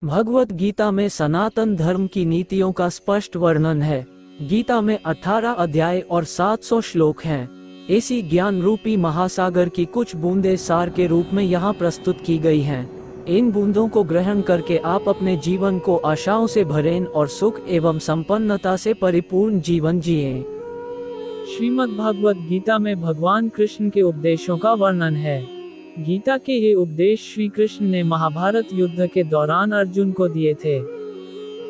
भगवत गीता में सनातन धर्म की नीतियों का स्पष्ट वर्णन है। गीता में 18 अध्याय और 700 श्लोक हैं। इसी ज्ञान रूपी महासागर की कुछ बूंदें सार के रूप में यहाँ प्रस्तुत की गई हैं। इन बूंदों को ग्रहण करके आप अपने जीवन को आशाओं से भरें और सुख एवं संपन्नता से परिपूर्ण जीवन जिएं। श्रीमद् भागवत गीता में भगवान कृष्ण के उपदेशों का वर्णन है। गीता के ये उपदेश श्री कृष्ण ने महाभारत युद्ध के दौरान अर्जुन को दिए थे।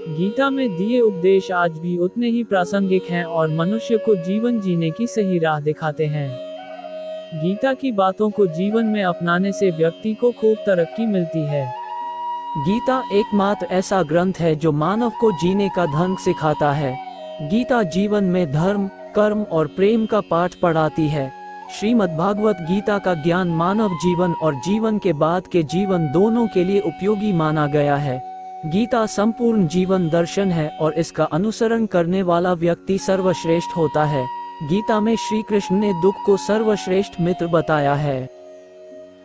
गीता में दिए उपदेश आज भी उतने ही प्रासंगिक हैं और मनुष्य को जीवन जीने की सही राह दिखाते हैं। गीता की बातों को जीवन में अपनाने से व्यक्ति को खूब तरक्की मिलती है। गीता एकमात्र ऐसा ग्रंथ है जो मानव को जीने का ढंग सिखाता है। गीता जीवन में धर्म, कर्म और प्रेम का पाठ पढ़ाती है। श्रीमद् भागवत गीता का ज्ञान मानव जीवन और जीवन के बाद के जीवन दोनों के लिए उपयोगी माना गया है। गीता संपूर्ण जीवन दर्शन है और इसका अनुसरण करने वाला व्यक्ति सर्वश्रेष्ठ होता है। गीता में श्री कृष्ण ने दुख को सर्वश्रेष्ठ मित्र बताया है।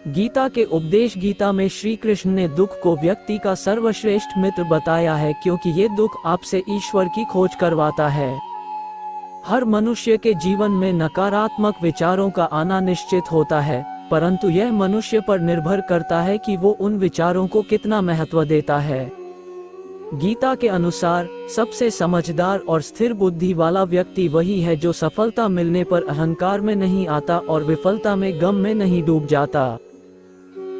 गीता के उपदेश गीता में श्री कृष्ण ने दुख को व्यक्ति का सर्वश्रेष्ठ मित्र बताया है, क्योंकि ये दुख आपसे ईश्वर की खोज करवाता है। हर मनुष्य के जीवन में नकारात्मक विचारों का आना निश्चित होता है, परंतु यह मनुष्य पर निर्भर करता है कि वो उन विचारों को कितना महत्व देता है। गीता के अनुसार सबसे समझदार और स्थिर बुद्धि वाला व्यक्ति वही है जो सफलता मिलने पर अहंकार में नहीं आता और विफलता में गम में नहीं डूब जाता।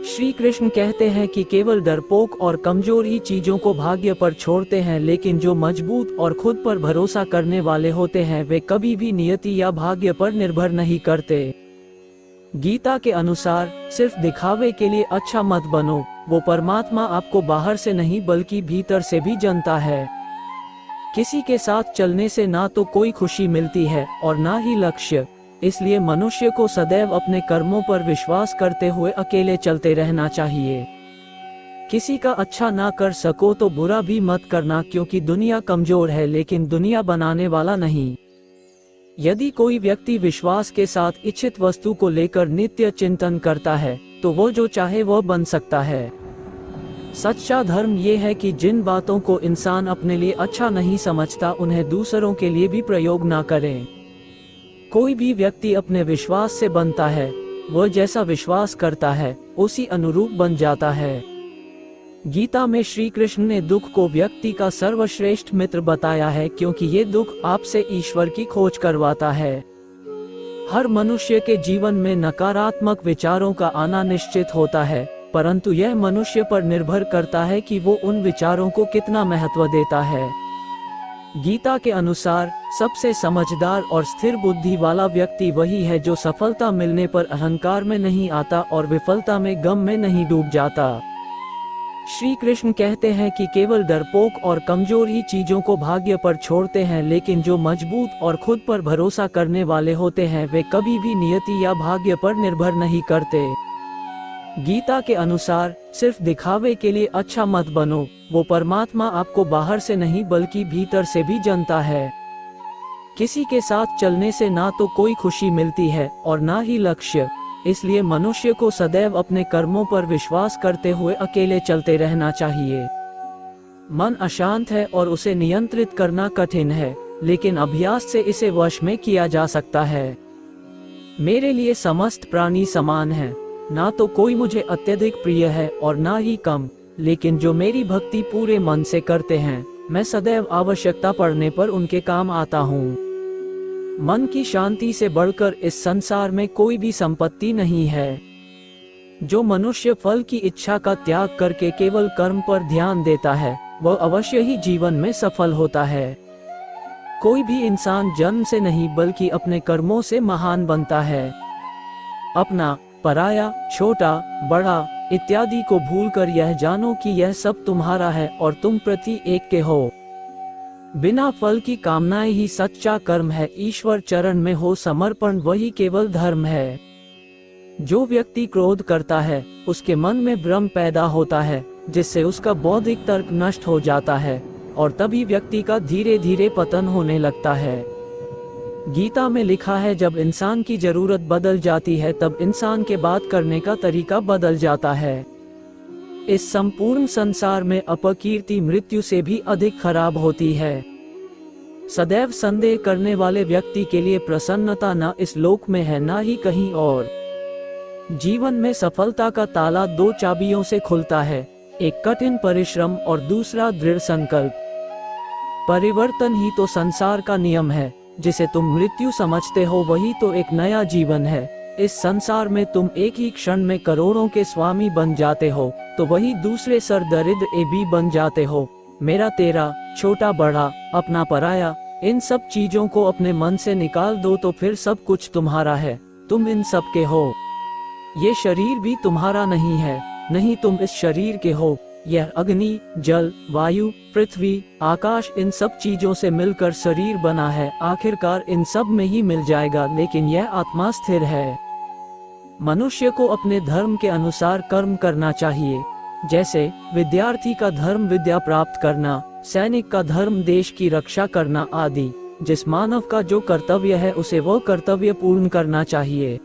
श्री कृष्ण कहते हैं कि केवल डरपोक और कमजोर ही चीजों को भाग्य पर छोड़ते हैं, लेकिन जो मजबूत और खुद पर भरोसा करने वाले होते हैं वे कभी भी नियति या भाग्य पर निर्भर नहीं करते। गीता के अनुसार सिर्फ दिखावे के लिए अच्छा मत बनो, वो परमात्मा आपको बाहर से नहीं बल्कि भीतर से भी जानता है। किसी के साथ चलने से ना तो कोई खुशी मिलती है और ना ही लक्ष्य, इसलिए मनुष्य को सदैव अपने कर्मों पर विश्वास करते हुए अकेले चलते रहना चाहिए। किसी का अच्छा ना कर सको तो बुरा भी मत करना, क्योंकि दुनिया कमजोर है लेकिन दुनिया बनाने वाला नहीं। यदि कोई व्यक्ति विश्वास के साथ इच्छित वस्तु को लेकर नित्य चिंतन करता है तो वो जो चाहे वह बन सकता है। सच्चा धर्म ये है कि जिन बातों को इंसान अपने लिए अच्छा नहीं समझता उन्हें दूसरों के लिए भी प्रयोग ना करें। कोई भी व्यक्ति अपने विश्वास से बनता है, वह जैसा विश्वास करता है उसी अनुरूप बन जाता है। गीता में श्री कृष्ण ने दुख को व्यक्ति का सर्वश्रेष्ठ मित्र बताया है, क्योंकि ये दुख आपसे ईश्वर की खोज करवाता है। हर मनुष्य के जीवन में नकारात्मक विचारों का आना निश्चित होता है, परंतु यह मनुष्य पर निर्भर करता है कि वो उन विचारों को कितना महत्व देता है। गीता के अनुसार सबसे समझदार और स्थिर बुद्धि वाला व्यक्ति वही है जो सफलता मिलने पर अहंकार में नहीं आता और विफलता में गम में नहीं डूब जाता। श्री कृष्ण कहते हैं कि केवल डरपोक और कमजोर ही चीजों को भाग्य पर छोड़ते हैं, लेकिन जो मजबूत और खुद पर भरोसा करने वाले होते हैं वे कभी भी नियति या भाग्य पर निर्भर नहीं करते। गीता के अनुसार सिर्फ दिखावे के लिए अच्छा मत बनो, वो परमात्मा आपको बाहर से नहीं बल्कि भीतर से भी जानता है। किसी के साथ चलने से ना तो कोई खुशी मिलती है और ना ही लक्ष्य, इसलिए मनुष्य को सदैव अपने कर्मों पर विश्वास करते हुए अकेले चलते रहना चाहिए। मन अशांत है और उसे नियंत्रित करना कठिन है, लेकिन अभ्यास से इसे वश में किया जा सकता है। मेरे लिए समस्त प्राणी समान हैं, ना तो कोई मुझे अत्यधिक प्रिय है और ना ही कम, लेकिन जो मेरी भक्ति पूरे मन से करते हैं मैं सदैव आवश्यकता पड़ने पर उनके काम आता हूँ। मन की शांति से बढ़कर इस संसार में कोई भी संपत्ति नहीं है। जो मनुष्य फल की इच्छा का त्याग करके केवल कर्म पर ध्यान देता है वह अवश्य ही जीवन में सफल होता है। कोई भी इंसान जन्म से नहीं बल्कि अपने कर्मों से महान बनता है। अपना, पराया, छोटा, बड़ा इत्यादि को भूलकर यह जानो कि यह सब तुम्हारा है और तुम प्रति एक के हो। बिना फल की कामनाएं ही सच्चा कर्म है। ईश्वर चरण में हो समर्पण वही केवल धर्म है। जो व्यक्ति क्रोध करता है उसके मन में भ्रम पैदा होता है, जिससे उसका बौद्धिक तर्क नष्ट हो जाता है और तभी व्यक्ति का धीरे धीरे पतन होने लगता है। गीता में लिखा है, जब इंसान की जरूरत बदल जाती है तब इंसान के बात करने का तरीका बदल जाता है। इस संपूर्ण संसार में अपकीर्ति मृत्यु से भी अधिक खराब होती है। सदैव संदेह करने वाले व्यक्ति के लिए प्रसन्नता न इस लोक में है न ही कहीं और। जीवन में सफलता का ताला दो चाबियों से खुलता है, एक कठिन परिश्रम और दूसरा दृढ़ संकल्प। परिवर्तन ही तो संसार का नियम है। जिसे तुम मृत्यु समझते हो वही तो एक नया जीवन है। इस संसार में तुम एक ही क्षण में करोड़ों के स्वामी बन जाते हो तो वही दूसरे सर दरिद्र भी बन जाते हो। मेरा तेरा, छोटा बड़ा, अपना पराया, इन सब चीजों को अपने मन से निकाल दो तो फिर सब कुछ तुम्हारा है। तुम इन सब के हो। ये शरीर भी तुम्हारा नहीं है, नहीं तुम इस शरीर के हो। यह अग्नि, जल, वायु, पृथ्वी, आकाश इन सब चीजों से मिलकर शरीर बना है। आखिरकार इन सब में ही मिल जाएगा, लेकिन यह आत्मा स्थिर है। मनुष्य को अपने धर्म के अनुसार कर्म करना चाहिए। जैसे विद्यार्थी का धर्म विद्या प्राप्त करना, सैनिक का धर्म देश की रक्षा करना आदि। जिस मानव का जो कर्तव्य है उसे वह कर्तव्य पूर्ण करना चाहिए।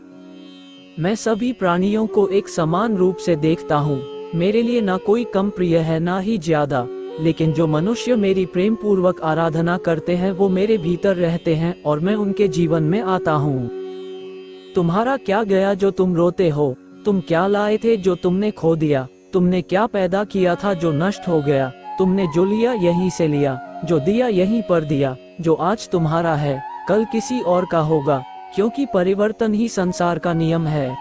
मैं सभी प्राणियों को एक समान रूप से देखता हूँ। मेरे लिए ना कोई कम प्रिय है ना ही ज्यादा, लेकिन जो मनुष्य मेरी प्रेम पूर्वक आराधना करते हैं वो मेरे भीतर रहते हैं और मैं उनके जीवन में आता हूँ। तुम्हारा क्या गया जो तुम रोते हो? तुम क्या लाए थे जो तुमने खो दिया? तुमने क्या पैदा किया था जो नष्ट हो गया? तुमने जो लिया यहीं से लिया, जो दिया यहीं पर दिया। जो आज तुम्हारा है कल किसी और का होगा, क्योंकि परिवर्तन ही संसार का नियम है।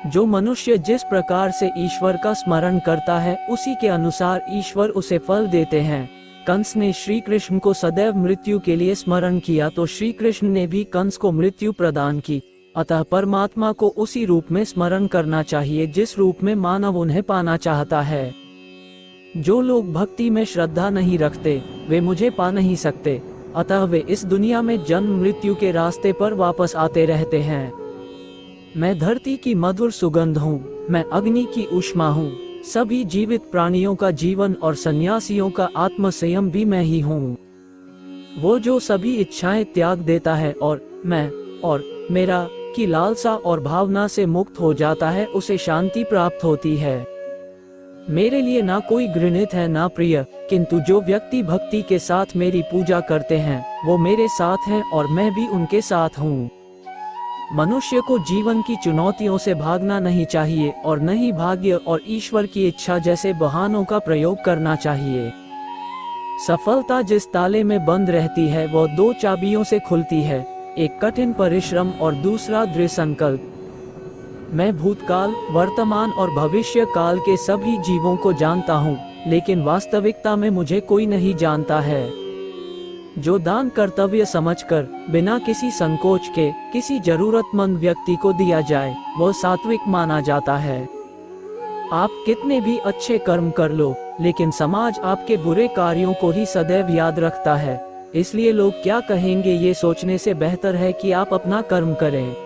जो मनुष्य जिस प्रकार से ईश्वर का स्मरण करता है उसी के अनुसार ईश्वर उसे फल देते हैं। कंस ने श्री कृष्ण को सदैव मृत्यु के लिए स्मरण किया तो श्री कृष्ण ने भी कंस को मृत्यु प्रदान की। अतः परमात्मा को उसी रूप में स्मरण करना चाहिए जिस रूप में मानव उन्हें पाना चाहता है। जो लोग भक्ति में श्रद्धा नहीं रखते वे मुझे पा नहीं सकते, अतः वे इस दुनिया में जन्म मृत्यु के रास्ते पर वापस आते रहते हैं। मैं धरती की मधुर सुगंध हूँ, मैं अग्नि की ऊष्मा हूँ। सभी जीवित प्राणियों का जीवन और सन्यासियों का आत्म संयम भी मैं ही हूँ। वो जो सभी इच्छाएं त्याग देता है और मैं और मेरा की लालसा और भावना से मुक्त हो जाता है उसे शांति प्राप्त होती है। मेरे लिए ना कोई घृणित है ना प्रिय, किंतु जो व्यक्ति भक्ति के साथ मेरी पूजा करते हैं वो मेरे साथ हैं और मैं भी उनके साथ हूँ। मनुष्य को जीवन की चुनौतियों से भागना नहीं चाहिए और न ही भाग्य और ईश्वर की इच्छा जैसे बहानों का प्रयोग करना चाहिए। सफलता जिस ताले में बंद रहती है वह दो चाबियों से खुलती है, एक कठिन परिश्रम और दूसरा दृढ़ संकल्प। मैं भूतकाल, वर्तमान और भविष्य काल के सभी जीवों को जानता हूँ, लेकिन वास्तविकता में मुझे कोई नहीं जानता है। जो दान कर्तव्य समझकर बिना किसी संकोच के किसी जरूरतमंद व्यक्ति को दिया जाए वह सात्विक माना जाता है। आप कितने भी अच्छे कर्म कर लो, लेकिन समाज आपके बुरे कार्यों को ही सदैव याद रखता है। इसलिए लोग क्या कहेंगे ये सोचने से बेहतर है कि आप अपना कर्म करें।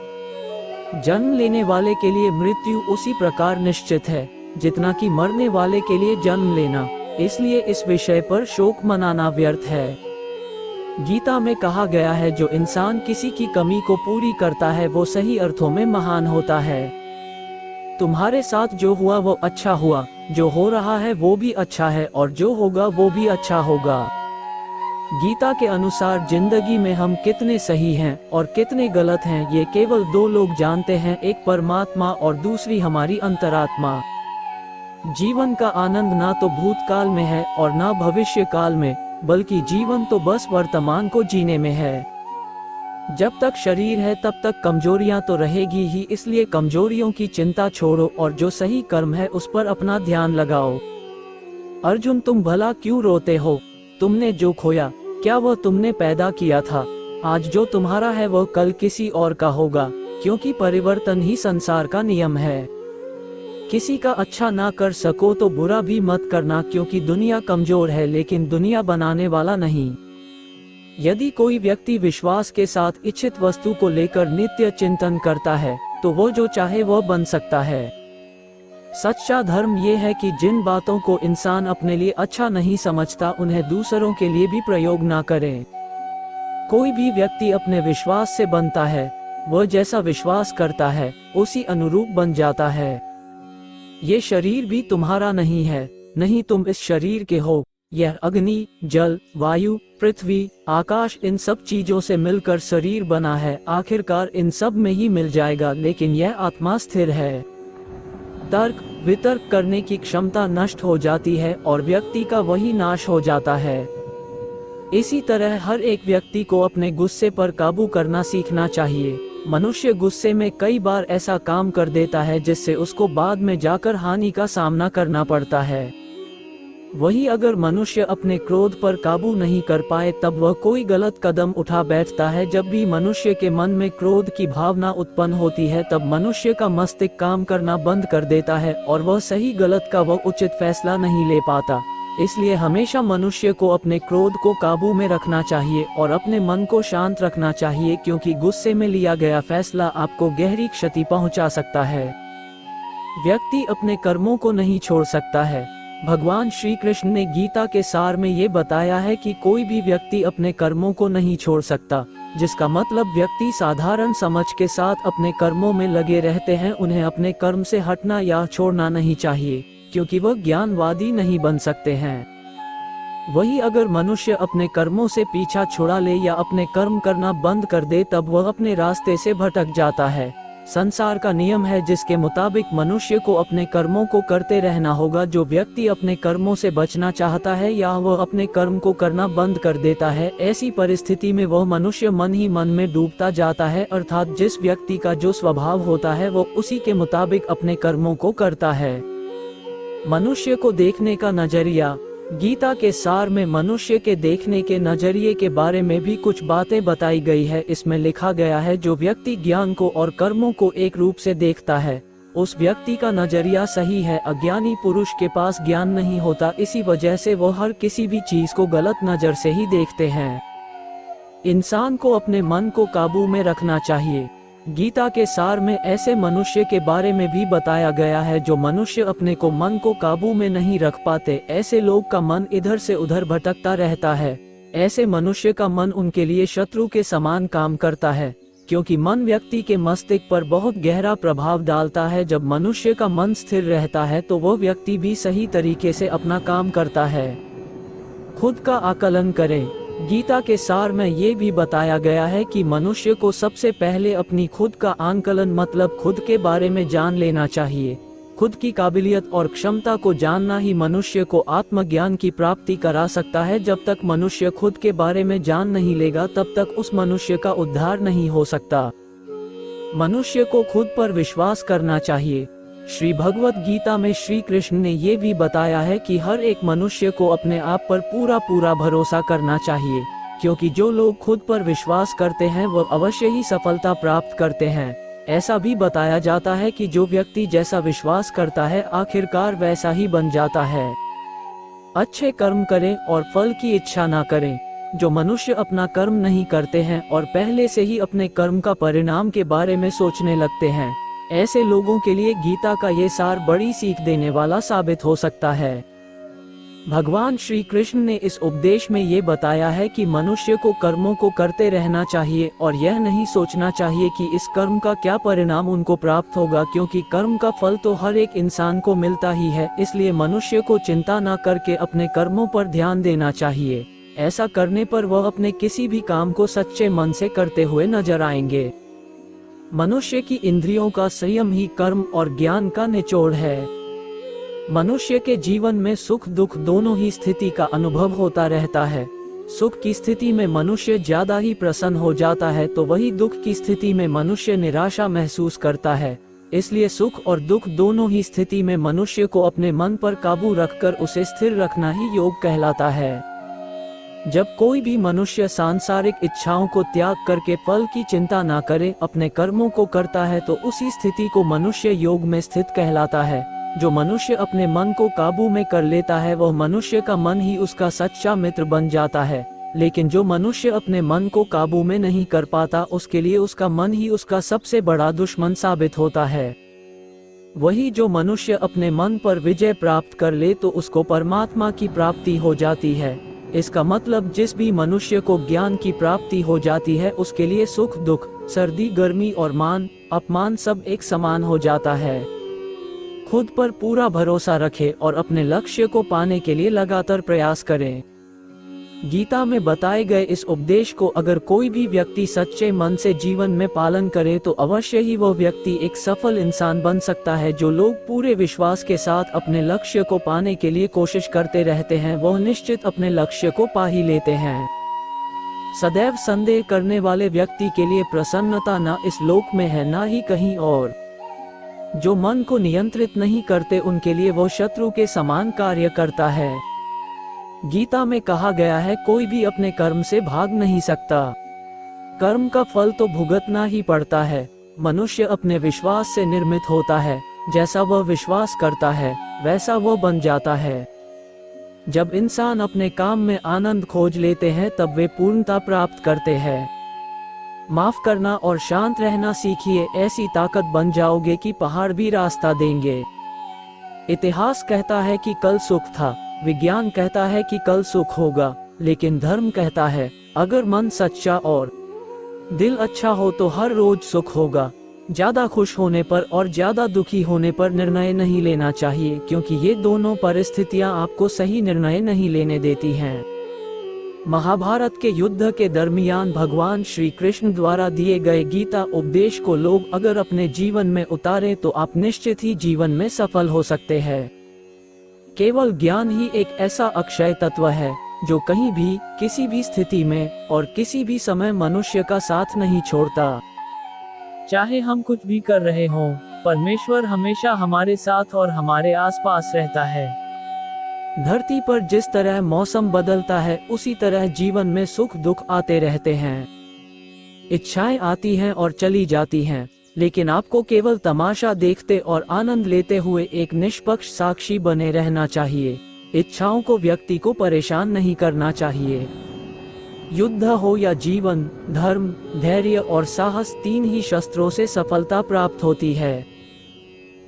जन्म लेने वाले के लिए मृत्यु उसी प्रकार निश्चित है जितना कि मरने वाले के लिए जन्म लेना, इसलिए इस विषय पर शोक मनाना व्यर्थ है। गीता में कहा गया है जो इंसान किसी की कमी को पूरी करता है वो सही अर्थों में महान होता है। तुम्हारे साथ जो हुआ वो अच्छा हुआ, जो हो रहा है वो भी अच्छा है और जो होगा वो भी अच्छा होगा। गीता के अनुसार जिंदगी में हम कितने सही हैं और कितने गलत हैं ये केवल दो लोग जानते हैं, एक परमात्मा और दूसरी हमारी अंतरात्मा। जीवन का आनंद ना तो भूतकाल में है और ना भविष्य काल में, बल्कि जीवन तो बस वर्तमान को जीने में है। जब तक शरीर है तब तक कमजोरियां तो रहेगी ही, इसलिए कमजोरियों की चिंता छोड़ो और जो सही कर्म है उस पर अपना ध्यान लगाओ। अर्जुन, तुम भला क्यों रोते हो? तुमने जो खोया क्या वह तुमने पैदा किया था? आज जो तुम्हारा है वह कल किसी और का होगा, क्योंकि परिवर्तन ही संसार का नियम है। किसी का अच्छा ना कर सको तो बुरा भी मत करना, क्योंकि दुनिया कमजोर है लेकिन दुनिया बनाने वाला नहीं। यदि कोई व्यक्ति विश्वास के साथ इच्छित वस्तु को लेकर नित्य चिंतन करता है तो वो जो चाहे वह बन सकता है। सच्चा धर्म ये है कि जिन बातों को इंसान अपने लिए अच्छा नहीं समझता उन्हें दूसरों के लिए भी प्रयोग ना करे। कोई भी व्यक्ति अपने विश्वास से बनता है, वह जैसा विश्वास करता है उसी अनुरूप बन जाता है। ये शरीर भी तुम्हारा नहीं है, नहीं तुम इस शरीर के हो। यह अग्नि, जल, वायु, पृथ्वी, आकाश इन सब चीजों से मिलकर शरीर बना है। आखिरकार इन सब में ही मिल जाएगा, लेकिन यह आत्मा स्थिर है। तर्क वितर्क करने की क्षमता नष्ट हो जाती है और व्यक्ति का वही नाश हो जाता है। इसी तरह हर एक व्यक्ति को अपने गुस्से पर काबू करना सीखना चाहिए। मनुष्य गुस्से में कई बार ऐसा काम कर देता है जिससे उसको बाद में जाकर हानि का सामना करना पड़ता है। वही अगर मनुष्य अपने क्रोध पर काबू नहीं कर पाए तब वह कोई गलत कदम उठा बैठता है। जब भी मनुष्य के मन में क्रोध की भावना उत्पन्न होती है तब मनुष्य का मस्तिष्क काम करना बंद कर देता है और वह सही गलत का वह उचित फैसला नहीं ले पाता। इसलिए हमेशा मनुष्य को अपने क्रोध को काबू में रखना चाहिए और अपने मन को शांत रखना चाहिए, क्योंकि गुस्से में लिया गया फैसला आपको गहरी क्षति पहुंचा सकता है। व्यक्ति अपने कर्मों को नहीं छोड़ सकता है। भगवान श्री कृष्ण ने गीता के सार में ये बताया है कि कोई भी व्यक्ति अपने कर्मों को नहीं छोड़ सकता, जिसका मतलब व्यक्ति साधारण समझ के साथ अपने कर्मों में लगे रहते हैं। उन्हें अपने कर्म से हटना या छोड़ना नहीं चाहिए, क्योंकि वह ज्ञानवादी नहीं बन सकते हैं। वही अगर मनुष्य अपने कर्मों से पीछा छुड़ा ले या अपने कर्म करना बंद कर दे तब वह अपने रास्ते से भटक जाता है। संसार का नियम है जिसके मुताबिक मनुष्य को अपने कर्मों को करते रहना होगा। जो व्यक्ति अपने कर्मों से बचना चाहता है या वह अपने कर्म को करना बंद कर देता है, ऐसी परिस्थिति में वह मनुष्य मन ही मन में डूबता जाता है। अर्थात जिस व्यक्ति का जो स्वभाव होता है वो उसी के मुताबिक अपने कर्मों को करता है। मनुष्य को देखने का नजरिया। गीता के सार में मनुष्य के देखने के नजरिए के बारे में भी कुछ बातें बताई गई है। इसमें लिखा गया है, जो व्यक्ति ज्ञान को और कर्मों को एक रूप से देखता है उस व्यक्ति का नजरिया सही है। अज्ञानी पुरुष के पास ज्ञान नहीं होता, इसी वजह से वो हर किसी भी चीज को गलत नजर से ही देखते हैं। इंसान को अपने मन को काबू में रखना चाहिए। गीता के सार में ऐसे मनुष्य के बारे में भी बताया गया है जो मनुष्य अपने को मन को काबू में नहीं रख पाते। ऐसे लोग का मन इधर से उधर भटकता रहता है। ऐसे मनुष्य का मन उनके लिए शत्रु के समान काम करता है, क्योंकि मन व्यक्ति के मस्तिष्क पर बहुत गहरा प्रभाव डालता है। जब मनुष्य का मन स्थिर रहता है तो वह व्यक्ति भी सही तरीके से अपना काम करता है। खुद का आकलन करें। गीता के सार में ये भी बताया गया है कि मनुष्य को सबसे पहले अपनी खुद का आकलन मतलब खुद के बारे में जान लेना चाहिए। खुद की काबिलियत और क्षमता को जानना ही मनुष्य को आत्मज्ञान की प्राप्ति करा सकता है। जब तक मनुष्य खुद के बारे में जान नहीं लेगा तब तक उस मनुष्य का उद्धार नहीं हो सकता। मनुष्य को खुद पर विश्वास करना चाहिए। श्री भगवत गीता में श्री कृष्ण ने ये भी बताया है कि हर एक मनुष्य को अपने आप पर पूरा भरोसा करना चाहिए, क्योंकि जो लोग खुद पर विश्वास करते हैं वह अवश्य ही सफलता प्राप्त करते हैं। ऐसा भी बताया जाता है कि जो व्यक्ति जैसा विश्वास करता है आखिरकार वैसा ही बन जाता है। अच्छे कर्म करें और फल की इच्छा ना करें। जो मनुष्य अपना कर्म नहीं करते हैं और पहले से ही अपने कर्म का परिणाम के बारे में सोचने लगते हैं, ऐसे लोगों के लिए गीता का ये सार बड़ी सीख देने वाला साबित हो सकता है। भगवान श्री कृष्ण ने इस उपदेश में ये बताया है कि मनुष्य को कर्मों को करते रहना चाहिए और यह नहीं सोचना चाहिए कि इस कर्म का क्या परिणाम उनको प्राप्त होगा, क्योंकि कर्म का फल तो हर एक इंसान को मिलता ही है। इसलिए मनुष्य को चिंता न करके अपने कर्मों पर ध्यान देना चाहिए। ऐसा करने पर वह अपने किसी भी काम को सच्चे मन से करते हुए नजर आएंगे। मनुष्य की इंद्रियों का संयम ही कर्म और ज्ञान का निचोड़ है। मनुष्य के जीवन में सुख दुख दोनों ही स्थिति का अनुभव होता रहता है। सुख की स्थिति में मनुष्य ज्यादा ही प्रसन्न हो जाता है तो वही दुख की स्थिति में मनुष्य निराशा महसूस करता है। इसलिए सुख और दुख दोनों ही स्थिति में मनुष्य को अपने मन पर काबू रखकर उसे स्थिर रखना ही योग कहलाता है। जब कोई भी मनुष्य सांसारिक इच्छाओं को त्याग करके फल की चिंता ना करे, अपने कर्मों को करता है तो उसी स्थिति को मनुष्य योग में स्थित कहलाता है। जो मनुष्य अपने मन को काबू में कर लेता है वह मनुष्य का मन ही उसका सच्चा मित्र बन जाता है। लेकिन जो मनुष्य अपने मन को काबू में नहीं कर पाता उसके लिए उसका मन ही उसका सबसे बड़ा दुश्मन साबित होता है। वही जो मनुष्य अपने मन पर विजय प्राप्त कर ले तो उसको परमात्मा की प्राप्ति हो जाती है। इसका मतलब जिस भी मनुष्य को ज्ञान की प्राप्ति हो जाती है उसके लिए सुख दुख, सर्दी गर्मी और मान अपमान सब एक समान हो जाता है। खुद पर पूरा भरोसा रखें और अपने लक्ष्य को पाने के लिए लगातार प्रयास करें। गीता में बताए गए इस उपदेश को अगर कोई भी व्यक्ति सच्चे मन से जीवन में पालन करे तो अवश्य ही वह व्यक्ति एक सफल इंसान बन सकता है। जो लोग पूरे विश्वास के साथ अपने लक्ष्य को पाने के लिए कोशिश करते रहते हैं वह निश्चित अपने लक्ष्य को पा ही लेते हैं। सदैव संदेह करने वाले व्यक्ति के लिए प्रसन्नता न इस लोक में है न ही कहीं और। जो मन को नियंत्रित नहीं करते उनके लिए वो शत्रु के समान कार्य करता है। गीता में कहा गया है कोई भी अपने कर्म से भाग नहीं सकता। कर्म का फल तो भुगतना ही पड़ता है। मनुष्य अपने विश्वास से निर्मित होता है। जैसा वह विश्वास करता है वैसा वह बन जाता है। जब इंसान अपने काम में आनंद खोज लेते हैं तब वे पूर्णता प्राप्त करते हैं। माफ करना और शांत रहना सीखिए, ऐसी ताकत बन जाओगे कि पहाड़ भी रास्ता देंगे। इतिहास कहता है कि कल सुख था, विज्ञान कहता है कि कल सुख होगा, लेकिन धर्म कहता है अगर मन सच्चा और दिल अच्छा हो तो हर रोज सुख होगा। ज्यादा खुश होने पर और ज्यादा दुखी होने पर निर्णय नहीं लेना चाहिए, क्योंकि ये दोनों परिस्थितियां आपको सही निर्णय नहीं लेने देती हैं। महाभारत के युद्ध के दरमियान भगवान श्री कृष्ण द्वारा दिए गए गीता उपदेश को लोग अगर अपने जीवन में उतारे तो आप निश्चित ही जीवन में सफल हो सकते हैं। केवल ज्ञान ही एक ऐसा अक्षय तत्व है जो कहीं भी, किसी भी स्थिति में और किसी भी समय मनुष्य का साथ नहीं छोड़ता। चाहे हम कुछ भी कर रहे हों, परमेश्वर हमेशा हमारे साथ और हमारे आसपास रहता है। धरती पर जिस तरह मौसम बदलता है उसी तरह जीवन में सुख दुख आते रहते हैं। इच्छाएं आती हैं और चली जाती हैं, लेकिन आपको केवल तमाशा देखते और आनंद लेते हुए एक निष्पक्ष साक्षी बने रहना चाहिए। इच्छाओं को व्यक्ति को परेशान नहीं करना चाहिए। युद्ध हो या जीवन, धर्म, धैर्य और साहस, तीन ही शस्त्रों से सफलता प्राप्त होती है।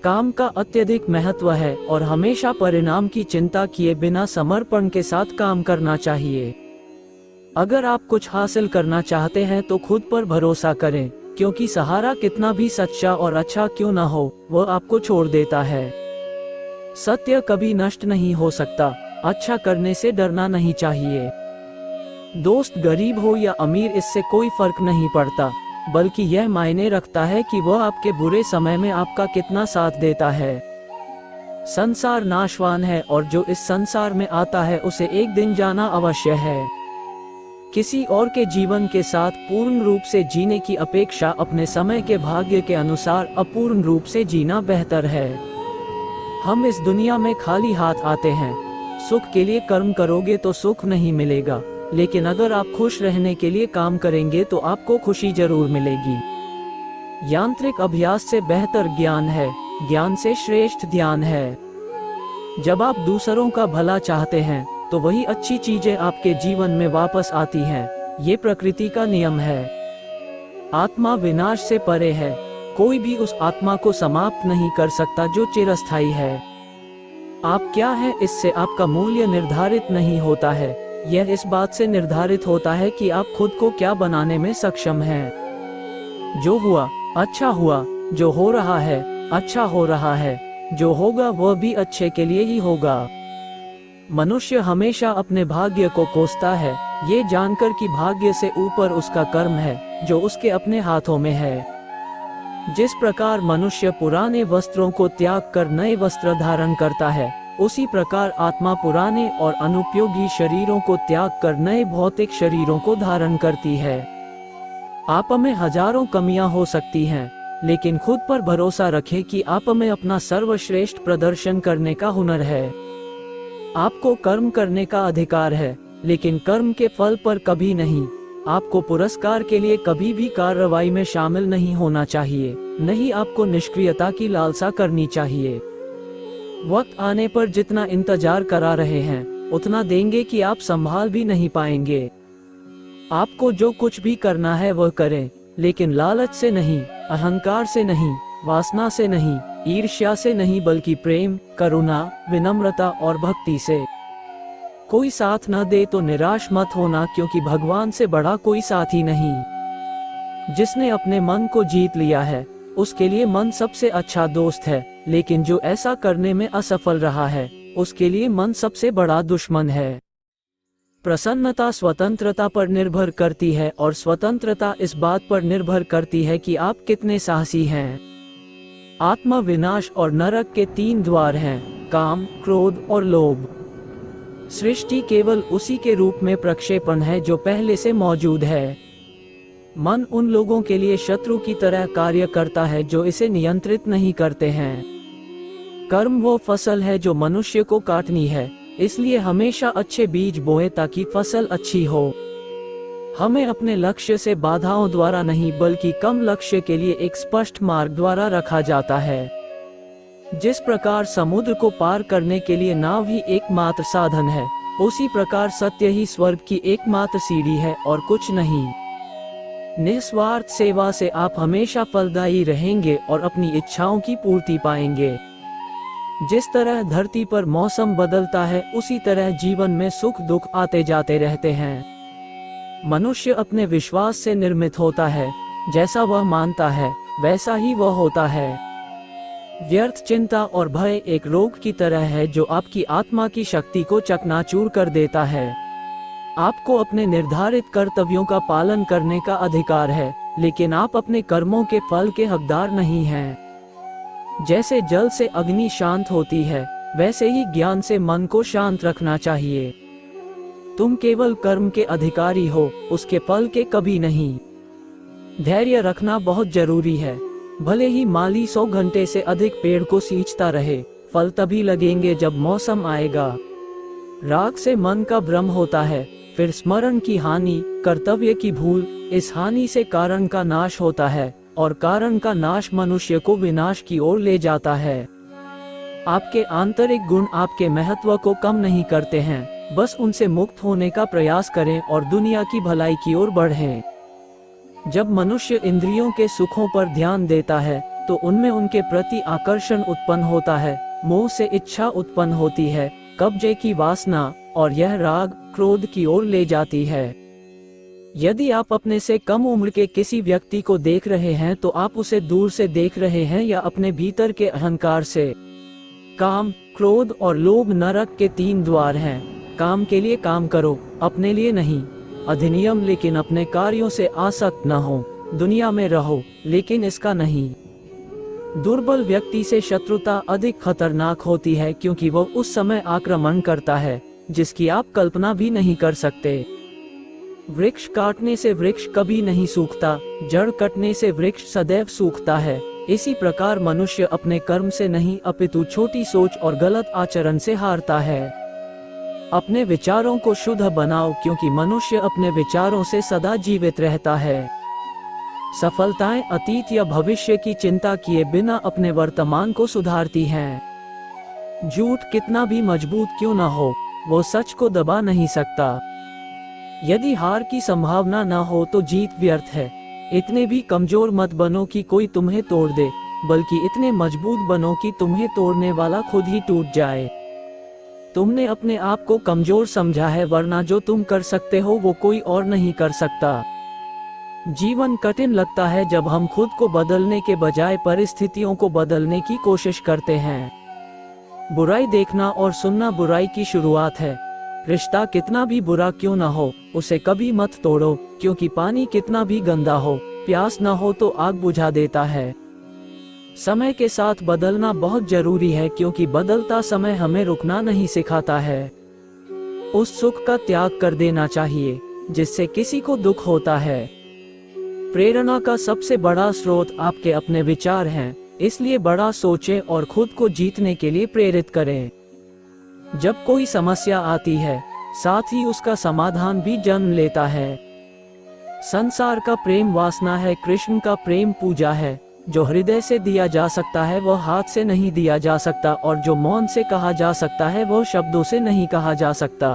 काम का अत्यधिक महत्व है और हमेशा परिणाम की चिंता किए बिना समर्पण के साथ काम करना चाहिए। अगर आप कुछ हासिल करना चाहते हैं तो खुद पर भरोसा करें, क्योंकि सहारा कितना भी सच्चा और अच्छा क्यों न हो, वह आपको छोड़ देता है। सत्य कभी नष्ट नहीं हो सकता। अच्छा करने से डरना नहीं चाहिए। दोस्त गरीब हो या अमीर इससे कोई फर्क नहीं पड़ता, बल्कि यह मायने रखता है कि वह आपके बुरे समय में आपका कितना साथ देता है। संसार नाशवान है और जो इस संसार में आता है उसे एक दिन जाना अवश्य है। किसी और के जीवन के साथ पूर्ण रूप से जीने की अपेक्षा अपने समय के भाग्य के अनुसार अपूर्ण रूप से जीना बेहतर है। हम इस दुनिया में खाली हाथ आते हैं। सुख के लिए कर्म करोगे तो सुख नहीं मिलेगा, लेकिन अगर आप खुश रहने के लिए काम करेंगे तो आपको खुशी जरूर मिलेगी। यांत्रिक अभ्यास से बेहतर ज्ञान है, ज्ञान से श्रेष्ठ ध्यान है। जब आप दूसरों का भला चाहते हैं तो वही अच्छी चीजें आपके जीवन में वापस आती हैं। ये प्रकृति का नियम है। आत्मा विनाश से परे है। कोई भी उस आत्मा को समाप्त नहीं कर सकता जो चिरस्थायी है। आप क्या हैं इससे आपका मूल्य निर्धारित नहीं होता है। यह इस बात से निर्धारित होता है कि आप खुद को क्या बनाने में सक्षम हैं। जो हुआ अच्छा हुआ, जो हो रहा है अच्छा हो रहा है, जो होगा वह भी अच्छे के लिए ही होगा। मनुष्य हमेशा अपने भाग्य को कोसता है, ये जानकर कि भाग्य से ऊपर उसका कर्म है जो उसके अपने हाथों में है। जिस प्रकार मनुष्य पुराने वस्त्रों को त्याग कर नए वस्त्र धारण करता है, उसी प्रकार आत्मा पुराने और अनुपयोगी शरीरों को त्याग कर नए भौतिक शरीरों को धारण करती है। आप में हजारों कमियां हो सकती हैं, लेकिन खुद पर भरोसा रखें कि आप में अपना सर्वश्रेष्ठ प्रदर्शन करने का हुनर है। आपको कर्म करने का अधिकार है, लेकिन कर्म के फल पर कभी नहीं। आपको पुरस्कार के लिए कभी भी कार्रवाई में शामिल नहीं होना चाहिए, नहीं आपको निष्क्रियता की लालसा करनी चाहिए। वक्त आने पर जितना इंतजार करा रहे हैं उतना देंगे कि आप संभाल भी नहीं पाएंगे। आपको जो कुछ भी करना है वह करें, लेकिन लालच से नहीं, अहंकार से नहीं, वासना से नहीं, ईर्ष्या से नहीं, बल्कि प्रेम, करुणा, विनम्रता और भक्ति से। कोई साथ न दे तो निराश मत होना, क्योंकि भगवान से बड़ा कोई साथी नहीं। जिसने अपने मन को जीत लिया है उसके लिए मन सबसे अच्छा दोस्त है। लेकिन जो ऐसा करने में असफल रहा है, उसके लिए मन सबसे बड़ा दुश्मन है। प्रसन्नता स्वतंत्रता पर निर्भर करती है और स्वतंत्रता इस बात पर निर्भर करती है कि आप कितने साहसी हैं। आत्मा विनाश और नरक के 3 द्वार हैं, काम, क्रोध और लोभ। सृष्टि केवल उसी के रूप में प्रक्षेपण है जो पहले से मौजूद है। मन उन लोगों के लिए शत्रु की तरह कार्य करता है जो इसे नियंत्रित नहीं करते हैं। कर्म वो फसल है जो मनुष्य को काटनी है, इसलिए हमेशा अच्छे बीज बोएं ताकि फसल अच्छी हो। हमें अपने लक्ष्य से बाधाओं द्वारा नहीं बल्कि कम लक्ष्य के लिए एक स्पष्ट मार्ग द्वारा रखा जाता है। जिस प्रकार समुद्र को पार करने के लिए नाव ही एकमात्र साधन है, उसी प्रकार सत्य ही स्वर्ग की एकमात्र सीढ़ी है और कुछ नहीं। निस्वार्थ सेवा से आप हमेशा फलदायी रहेंगे और अपनी इच्छाओं की पूर्ति पाएंगे। जिस तरह धरती पर मौसम बदलता है, उसी तरह जीवन में सुख दुख आते जाते रहते हैं। मनुष्य अपने विश्वास से निर्मित होता है, जैसा वह मानता है वैसा ही वह होता है। व्यर्थ चिंता और भय एक रोग की तरह है जो आपकी आत्मा की शक्ति को चकनाचूर कर देता है। आपको अपने निर्धारित कर्तव्यों का पालन करने का अधिकार है, लेकिन आप अपने कर्मों के फल के हकदार नहीं हैं। जैसे जल से अग्नि शांत होती है, वैसे ही ज्ञान से मन को शांत रखना चाहिए। तुम केवल कर्म के अधिकारी हो, उसके फल के कभी नहीं। धैर्य रखना बहुत जरूरी है। भले ही माली 100 घंटे से अधिक पेड़ को सींचता रहे, फल तभी लगेंगे जब मौसम आएगा। राग से मन का भ्रम होता है, फिर स्मरण की हानि, कर्तव्य की भूल, इस हानि से कारण का नाश होता है और कारण का नाश मनुष्य को विनाश की ओर ले जाता है। आपके आंतरिक गुण आपके महत्व को कम नहीं करते हैं, बस उनसे मुक्त होने का प्रयास करें और दुनिया की भलाई की ओर बढ़ें। जब मनुष्य इंद्रियों के सुखों पर ध्यान देता है, तो उनमें उनके प्रति आकर्षण उत्पन्न होता है, मोह से इच्छा उत्पन्न होती है, कब्जे की वासना, और यह राग क्रोध की ओर ले जाती है। यदि आप अपने से कम उम्र के किसी व्यक्ति को देख रहे हैं तो आप उसे दूर से देख रहे हैं या अपने भीतर के अहंकार से। काम, क्रोध और लोभ नरक के 3 द्वार हैं। काम के लिए काम करो, अपने लिए नहीं। अधिनियम, लेकिन अपने कार्यों से आसक्त न हो। दुनिया में रहो, लेकिन इसका नहीं। दुर्बल व्यक्ति से शत्रुता अधिक खतरनाक होती है, क्योंकि वह उस समय आक्रमण करता है जिसकी आप कल्पना भी नहीं कर सकते। वृक्ष काटने से वृक्ष कभी नहीं सूखता, जड़ कटने से वृक्ष सदैव सूखता है। इसी प्रकार मनुष्य अपने कर्म से नहीं अपितु छोटी सोच और गलत आचरण से हारता है। अपने विचारों को शुद्ध बनाओ, क्योंकि मनुष्य अपने विचारों से सदा जीवित रहता है। सफलताएं अतीत या भविष्य की चिंता किए बिना अपने वर्तमान को सुधारती हैं। झूठ कितना भी मजबूत क्यों न हो, वो सच को दबा नहीं सकता। यदि हार की संभावना न हो तो जीत व्यर्थ है। इतने भी कमजोर मत बनो कि कोई तुम्हें तोड़ दे, बल्कि इतने मजबूत बनो कि तुम्हें तोड़ने वाला खुद ही टूट जाए। तुमने अपने आप को कमजोर समझा है, वरना जो तुम कर सकते हो वो कोई और नहीं कर सकता। जीवन कठिन लगता है जब हम खुद को बदलने के बजाय परिस्थितियों को बदलने की कोशिश करते हैं। बुराई देखना और सुनना बुराई की शुरुआत है। रिश्ता कितना भी बुरा क्यों न हो, उसे कभी मत तोड़ो, क्योंकि पानी कितना भी गंदा हो, प्यास न हो तो आग बुझा देता है। समय के साथ बदलना बहुत जरूरी है, क्योंकि बदलता समय हमें रुकना नहीं सिखाता है। उस सुख का त्याग कर देना चाहिए जिससे किसी को दुख होता है। प्रेरणा का सबसे बड़ा स्रोत आपके अपने विचार हैं, इसलिए बड़ा सोचें और खुद को जीतने के लिए प्रेरित करें। जब कोई समस्या आती है, साथ ही उसका समाधान भी जन्म लेता है। संसार का प्रेम वासना है, कृष्ण का प्रेम पूजा है। जो हृदय से दिया जा सकता है वह हाथ से नहीं दिया जा सकता, और जो मौन से कहा जा सकता है वह शब्दों से नहीं कहा जा सकता।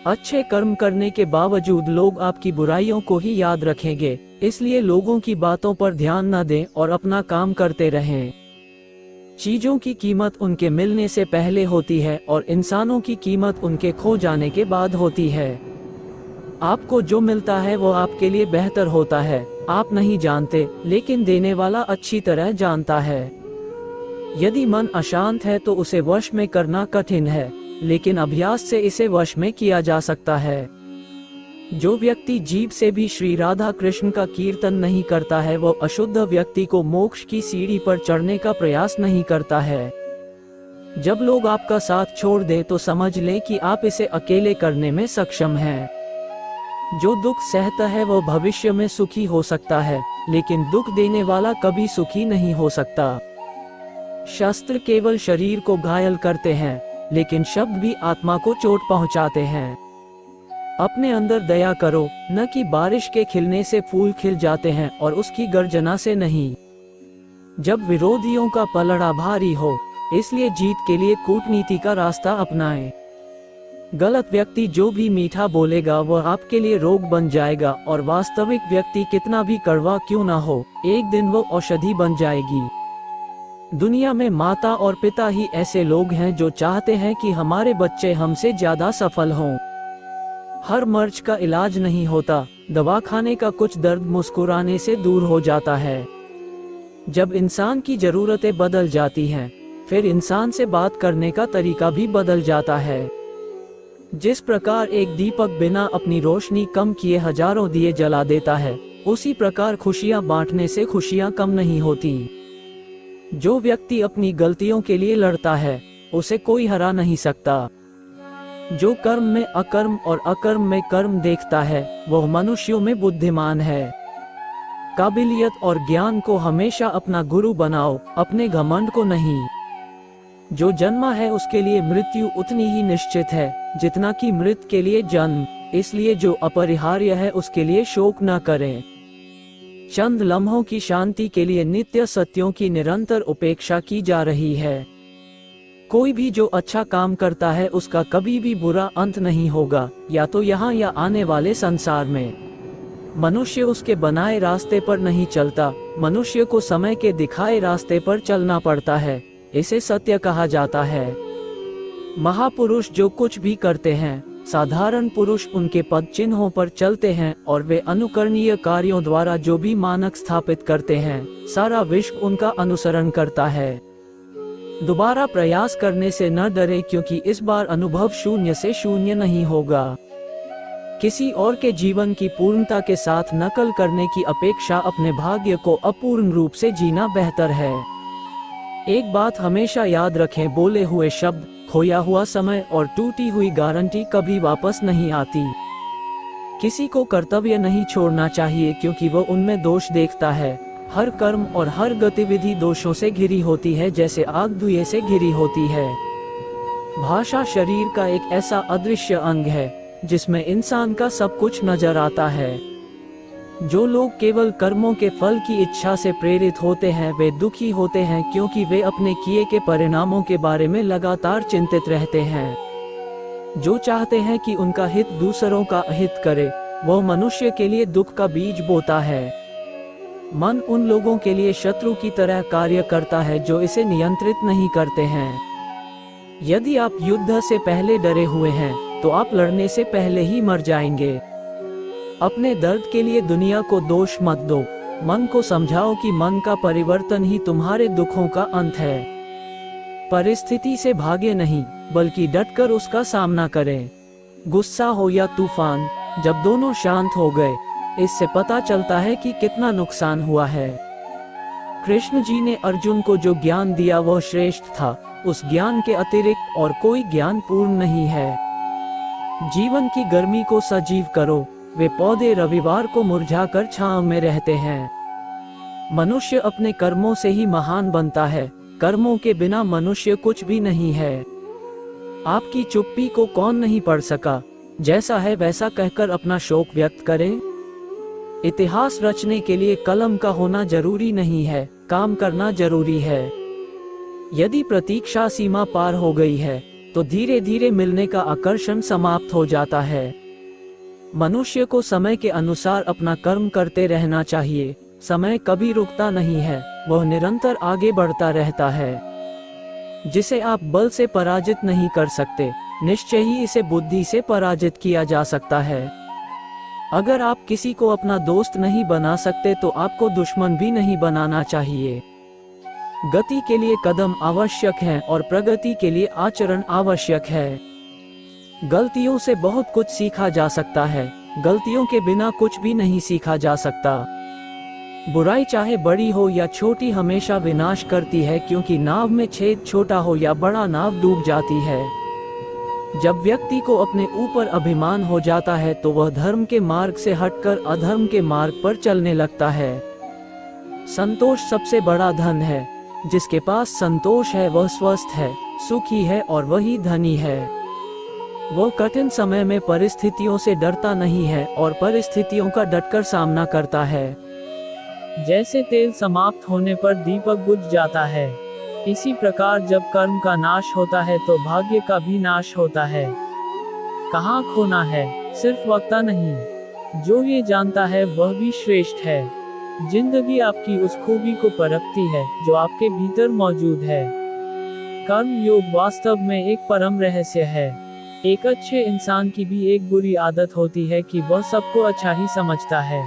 अच्छे कर्म करने के बावजूद लोग आपकी बुराइयों को ही याद रखेंगे, इसलिए लोगों की बातों पर ध्यान न दें और अपना काम करते रहें। चीजों की कीमत उनके मिलने से पहले होती है और इंसानों की कीमत उनके खो जाने के बाद होती है। आपको जो मिलता है वो आपके लिए बेहतर होता है। आप नहीं जानते, लेकिन देने वाला अच्छी तरह जानता है। यदि मन अशांत है तो उसे वश में करना कठिन है, लेकिन अभ्यास से इसे वश में किया जा सकता है। जो व्यक्ति जीभ से भी श्री राधा कृष्ण का कीर्तन नहीं करता है, वो अशुद्ध व्यक्ति को मोक्ष की सीढ़ी पर चढ़ने का प्रयास नहीं करता है। जब लोग आपका साथ छोड़ दें तो समझ लें कि आप इसे अकेले करने में सक्षम हैं। जो दुख सहता है वो भविष्य में सुखी हो सकता है, लेकिन दुख देने वाला कभी सुखी नहीं हो सकता। शस्त्र केवल शरीर को घायल करते हैं, लेकिन शब्द भी आत्मा को चोट पहुंचाते हैं। अपने अंदर दया करो, न कि बारिश के खिलने से फूल खिल जाते हैं और उसकी गर्जना से नहीं। जब विरोधियों का पलड़ा भारी हो, इसलिए जीत के लिए कूटनीति का रास्ता अपनाएं। गलत व्यक्ति जो भी मीठा बोलेगा वह आपके लिए रोग बन जाएगा, और वास्तविक व्यक्ति कितना भी कड़वा क्यों ना हो, एक दिन वो औषधि बन जाएगी। दुनिया में माता और पिता ही ऐसे लोग हैं जो चाहते हैं कि हमारे बच्चे हमसे ज्यादा सफल हों। हर मर्ज का इलाज नहीं होता, दवाखाने का कुछ दर्द मुस्कुराने से दूर हो जाता है। जब इंसान की जरूरतें बदल जाती हैं, फिर इंसान से बात करने का तरीका भी बदल जाता है। जिस प्रकार एक दीपक बिना अपनी रोशनी कम किए हजारों दिए जला देता है, उसी प्रकार खुशियां बांटने से खुशियां कम नहीं होती। जो व्यक्ति अपनी गलतियों के लिए लड़ता है, उसे कोई हरा नहीं सकता। जो कर्म में अकर्म और अकर्म में कर्म देखता है, वह मनुष्यों में बुद्धिमान है। काबिलियत और ज्ञान को हमेशा अपना गुरु बनाओ, अपने घमंड को नहीं। जो जन्मा है उसके लिए मृत्यु उतनी ही निश्चित है जितना कि मृत के लिए जन्म, इसलिए जो अपरिहार्य है उसके लिए शोक न करें। चंद लम्हों की शांति के लिए नित्य सत्यों की निरंतर उपेक्षा की जा रही है। कोई भी जो अच्छा काम करता है उसका कभी भी बुरा अंत नहीं होगा, या तो यहाँ या आने वाले संसार में। मनुष्य उसके बनाए रास्ते पर नहीं चलता, मनुष्य को समय के दिखाए रास्ते पर चलना पड़ता है, इसे सत्य कहा जाता है। महापुरुष जो कुछ भी करते हैं, साधारण पुरुष उनके पद चिन्हों पर चलते हैं, और वे अनुकरणीय कार्यों द्वारा जो भी मानक स्थापित करते हैं, सारा विश्व उनका अनुसरण करता है। दोबारा प्रयास करने से न डरे, क्योंकि इस बार अनुभव शून्य से शून्य नहीं होगा। किसी और के जीवन की पूर्णता के साथ नकल करने की अपेक्षा अपने भाग्य को अपूर्ण रूप से जीना बेहतर है। एक बात हमेशा याद रखें, बोले हुए शब्द, खोया हुआ समय और टूटी हुई गारंटी कभी वापस नहीं आती। किसी को कर्तव्य नहीं छोड़ना चाहिए, क्योंकि वो उनमें दोष देखता है। हर कर्म और हर गतिविधि दोषों से घिरी होती है, जैसे आग धुएं से घिरी होती है। भाषा शरीर का एक ऐसा अदृश्य अंग है जिसमें इंसान का सब कुछ नजर आता है। जो लोग केवल कर्मों के फल की इच्छा से प्रेरित होते हैं, वे दुखी होते हैं, क्योंकि वे अपने किए के परिणामों के बारे में लगातार चिंतित रहते हैं। जो चाहते हैं कि उनका हित दूसरों का अहित करे, वह मनुष्य के लिए दुख का बीज बोता है। मन उन लोगों के लिए शत्रु की तरह कार्य करता है जो इसे नियंत्रित नहीं करते हैं। यदि आप युद्ध से पहले डरे हुए हैं, तो आप लड़ने से पहले ही मर जाएंगे। अपने दर्द के लिए दुनिया को दोष मत दो, मन को समझाओ कि मन का परिवर्तन ही तुम्हारे दुखों का अंत है। परिस्थिति से भागे नहीं, बल्कि डटकर उसका सामना करें। गुस्सा हो या तूफान, जब दोनों शांत हो गए, इससे पता चलता है कि कितना नुकसान हुआ है। कृष्ण जी ने अर्जुन को जो ज्ञान दिया वह श्रेष्ठ था। उस ज्ञान के अतिरिक्त और कोई ज्ञान पूर्ण नहीं है। जीवन की गर्मी को सजीव करो। वे पौधे रविवार को मुरझाकर छांव में रहते हैं। मनुष्य अपने कर्मों से ही महान बनता है। कर्मों के बिना मनुष्य कुछ भी नहीं है। आपकी चुप्पी को कौन नहीं पढ़ सका? जैसा है वैसा कहकर अपना शोक व्यक्त करें। इतिहास रचने के लिए कलम का होना जरूरी नहीं है, काम करना जरूरी है। यदि प्रतीक्षा सीमा पार हो गई है, तो धीरे धीरे मिलने का आकर्षण समाप्त हो जाता है। मनुष्य को समय के अनुसार अपना कर्म करते रहना चाहिए। समय कभी रुकता नहीं है, वह निरंतर आगे बढ़ता रहता है। जिसे आप बल से पराजित नहीं कर सकते, निश्चय ही इसे बुद्धि से पराजित किया जा सकता है। अगर आप किसी को अपना दोस्त नहीं बना सकते, तो आपको दुश्मन भी नहीं बनाना चाहिए। गति के लिए कदम आवश्यक हैं और प्रगति के लिए आचरण आवश्यक है। गलतियों से बहुत कुछ सीखा जा सकता है, गलतियों के बिना कुछ भी नहीं सीखा जा सकता। बुराई चाहे बड़ी हो या छोटी हमेशा विनाश करती है, क्योंकि नाव में छेद छोटा हो या बड़ा नाव डूब जाती है। जब व्यक्ति को अपने ऊपर अभिमान हो जाता है तो वह धर्म के मार्ग से हटकर अधर्म के मार्ग पर चलने लगता है। संतोष सबसे बड़ा धन है। जिसके पास संतोष है वह स्वस्थ है, सुखी है और वही धनी है। वो कठिन समय में परिस्थितियों से डरता नहीं है और परिस्थितियों का डटकर सामना करता है। जैसे तेल समाप्त होने पर दीपक बुझ जाता है, इसी प्रकार जब कर्म का नाश होता है तो भाग्य का भी नाश होता है। कहाँ खोना है, सिर्फ वक्ता नहीं, जो ये जानता है वह भी श्रेष्ठ है। जिंदगी आपकी उस खूबी को परखती है जो आपके भीतर मौजूद है। कर्म योग वास्तव में एक परम रहस्य है। एक अच्छे इंसान की भी एक बुरी आदत होती है कि वह सबको अच्छा ही समझता है।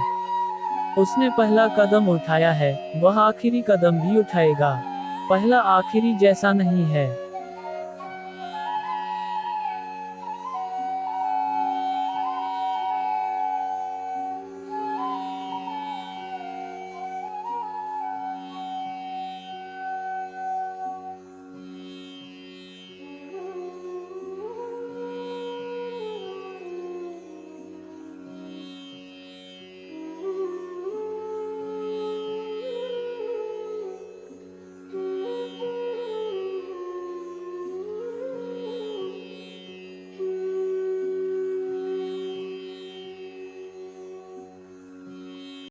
उसने पहला कदम उठाया है, वह आखिरी कदम भी उठाएगा। पहला आखिरी जैसा नहीं है।